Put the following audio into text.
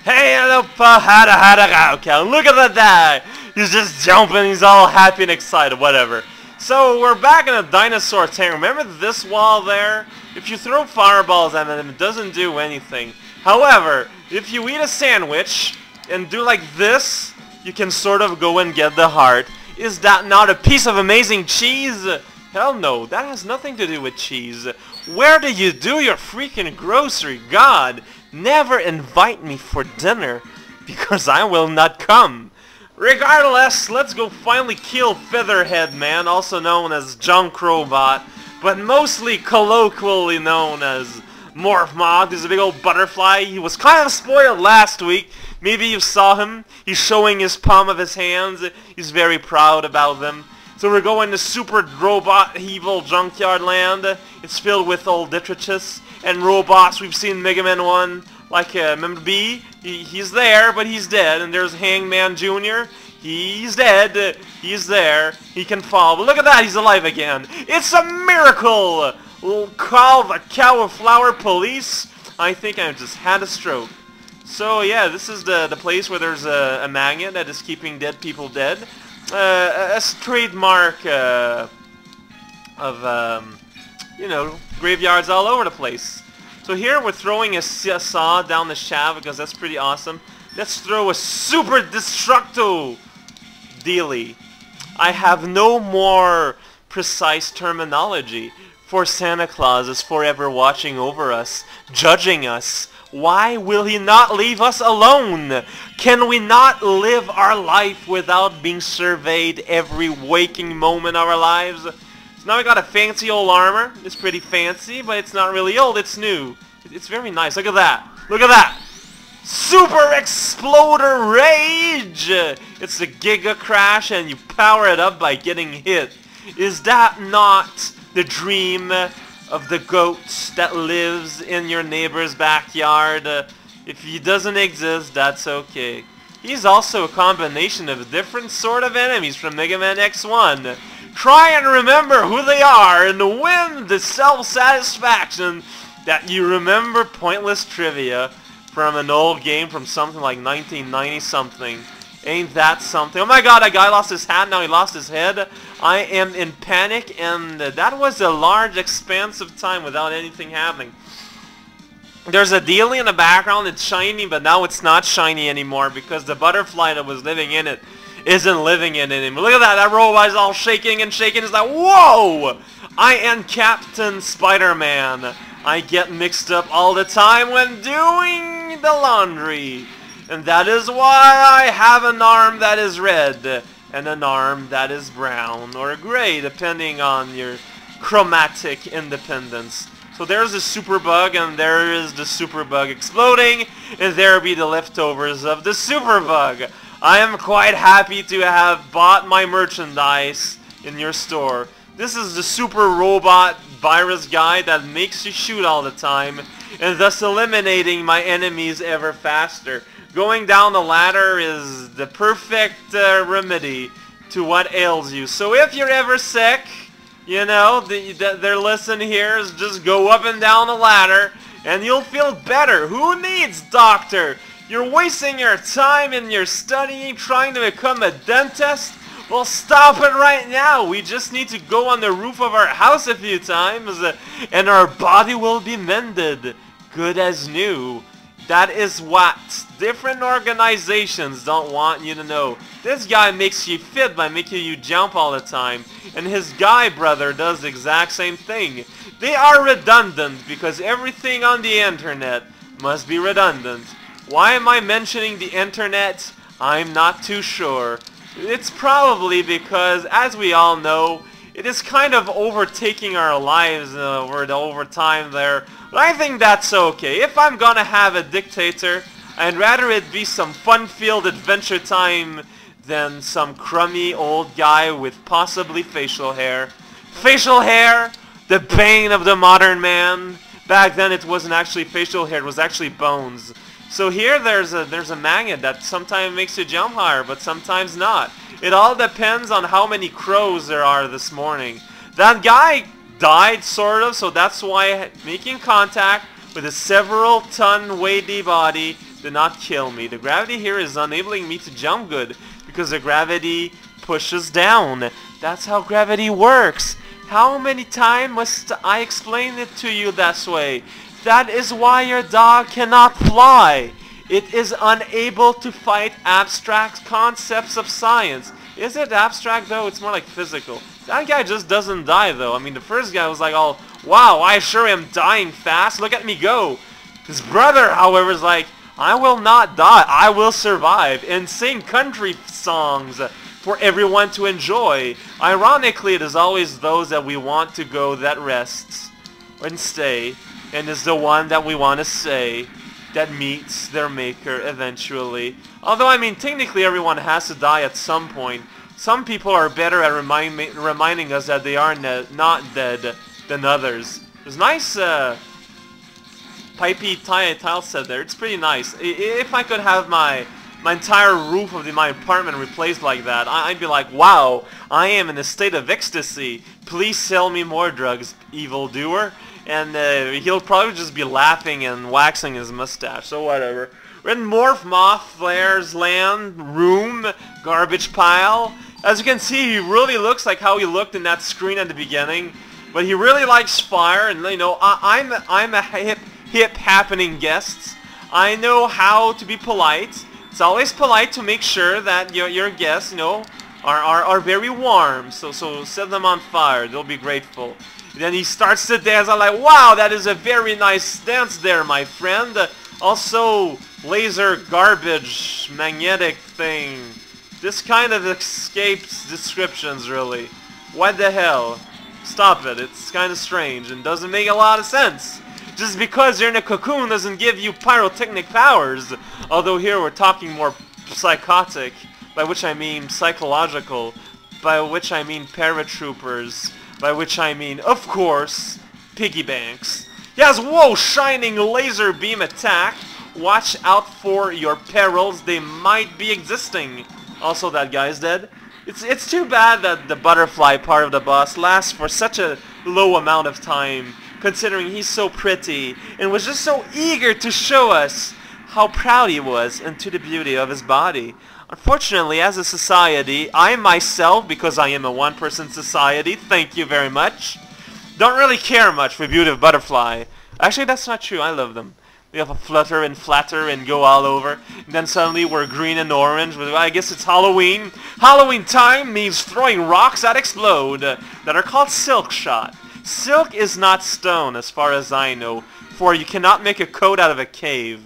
Hey, look at that guy! He's just jumping, he's all happy and excited, whatever. So, we're back in a dinosaur tank. Remember this wall there? If you throw fireballs at them, it doesn't do anything. However, if you eat a sandwich and do like this, you can sort of go and get the heart. Is that not a piece of amazing cheese? Hell no, that has nothing to do with cheese. Where do you do your freaking grocery? God, never invite me for dinner, because I will not come. Regardless, let's go finally kill Featherhead Man, also known as Junk Robot, but mostly colloquially known as Morph Moth. He's a big old butterfly. He was kind of spoiled last week. Maybe you saw him. He's showing his palm of his hands. He's very proud about them. So we're going to Super Robot Evil Junkyard Land. It's filled with old detritus and robots. We've seen Mega Man 1, like remember B? He's there, but he's dead. And there's Hangman Jr. He's dead. He's there. He can fall. But look at that, he's alive again. It's a miracle! We'll call the Cauliflower Police. I think I just had a stroke. So yeah, this is the place where there's a magnet that is keeping dead people dead. A trademark of, you know, graveyards all over the place. So here we're throwing a saw down the shaft because that's pretty awesome. Let's throw a Super Destructo dealie. I have no more precise terminology, for Santa Claus is forever watching over us, judging us. Why will he not leave us alone? Can we not live our life without being surveyed every waking moment of our lives? So now we got a fancy old armor. It's pretty fancy, but it's not really old, it's new. It's very nice. Look at that. Look at that. Super Exploder Rage! It's a Giga Crash and you power it up by getting hit. Is that not the dream of the goat that lives in your neighbor's backyard? If he doesn't exist, that's okay. He's also a combination of different sort of enemies from Mega Man X1. Try and remember who they are and win the self-satisfaction that you remember pointless trivia from an old game from something like 1990 something. Ain't that something? Oh my god, a guy lost his hat, now he lost his head. I am in panic, and that was a large expanse of time without anything happening. There's a dealie in the background, it's shiny, but now it's not shiny anymore because the butterfly that was living in it isn't living in it anymore. Look at that, that robot is all shaking and shaking. It's like, whoa! I am Captain Spider-Man. I get mixed up all the time when doing the laundry. And that is why I have an arm that is red and an arm that is brown or gray, depending on your chromatic independence. So there's the super bug, and there is the super bug exploding, and there be the leftovers of the super bug. I am quite happy to have bought my merchandise in your store. This is the super robot virus guy that makes you shoot all the time, and thus eliminating my enemies ever faster. Going down the ladder is the perfect remedy to what ails you. So if you're ever sick, you know, their lesson here is just go up and down the ladder and you'll feel better. Who needs doctor? You're wasting your time in your studying trying to become a dentist? Well, stop it right now. We just need to go on the roof of our house a few times and our body will be mended. Good as new. That is what different organizations don't want you to know. This guy makes you fit by making you jump all the time. And his guy brother does the exact same thing. They are redundant because everything on the internet must be redundant. Why am I mentioning the internet? I'm not too sure. It's probably because, as we all know, it is kind of overtaking our lives over time there. But I think that's okay. If I'm gonna have a dictator, I'd rather it be some fun-filled adventure time than some crummy old guy with possibly facial hair. Facial hair, the bane of the modern man. Back then it wasn't actually facial hair, it was actually bones. So here there's a magnet that sometimes makes you jump higher, but sometimes not. It all depends on how many crows there are this morning. That guy died, sort of, so that's why making contact with a several ton weighty body did not kill me. The gravity here is enabling me to jump good because the gravity pushes down. That's how gravity works. How many times must I explain it to you that way? That is why your dog cannot fly. It is unable to fight abstract concepts of science. Is it abstract though? It's more like physical. That guy just doesn't die though. I mean, the first guy was like, oh, wow, I sure am dying fast. Look at me go. His brother, however, is like, I will not die. I will survive and sing country songs for everyone to enjoy. Ironically, it is always those that we want to go that rests and stay, and is the one that we want to say that meets their maker eventually. Although, I mean, technically everyone has to die at some point. Some people are better at reminding us that they are not dead than others. There's nice pipey tile set there. It's pretty nice. If I could have my entire roof of my apartment replaced like that, I'd be like, wow, I am in a state of ecstasy. Please sell me more drugs, evildoer. And he'll probably just be laughing and waxing his mustache, so whatever. We're in Morph Moth Flare's land, room, garbage pile. As you can see, he really looks like how he looked in that screen at the beginning. But he really likes fire, and you know, I'm a hip happening guest. I know how to be polite. It's always polite to make sure that your guests, you know, are very warm. So set them on fire. They'll be grateful. Then he starts to dance. I'm like, wow, that is a very nice dance there, my friend. Also, laser garbage magnetic thing. This kind of escapes descriptions, really. What the hell? Stop it. It's kind of strange and doesn't make a lot of sense. Just because you're in a cocoon doesn't give you pyrotechnic powers. Although here we're talking more psychotic, by which I mean psychological, by which I mean paratroopers, by which I mean, of course, piggy banks. He has, whoa, shining laser beam attack. Watch out for your perils. They might be existing. Also, that guy's dead. It's too bad that the butterfly part of the boss lasts for such a low amount of time, considering he's so pretty and was just so eager to show us how proud he was and to the beauty of his body. Unfortunately, as a society, I myself, because I am a one-person society, thank you very much, don't really care much for Beauty of Butterfly. Actually, that's not true. I love them. We have a flutter and flatter and go all over. And then suddenly we're green and orange. I guess it's Halloween. Halloween time means throwing rocks that explode, that are called silk shot. Silk is not stone, as far as I know, for you cannot make a coat out of a cave.